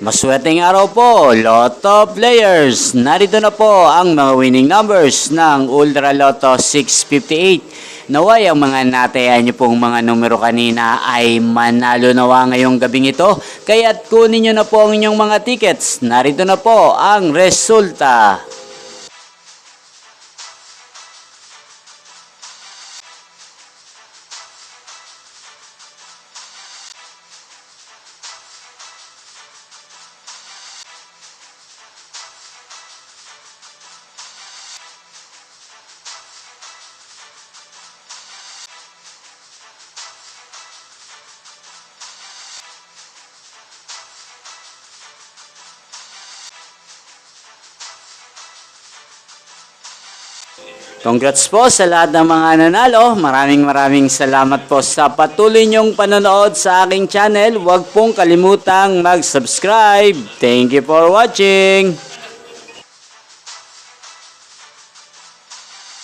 Maswerteng araw po, Lotto players! Narito na po ang mga winning numbers ng Ultra Lotto 658. Naway ang mga natayan niyo pong mga numero kanina ay manalo nawa ngayong gabing ito. Kaya't kunin niyo na po ang inyong mga tickets. Narito na po ang resulta. Congrats po sa lahat ng mga nanalo. Maraming salamat po sa patuloy niyong panonood sa aking channel. Huwag pong kalimutang mag-subscribe. Thank you for watching.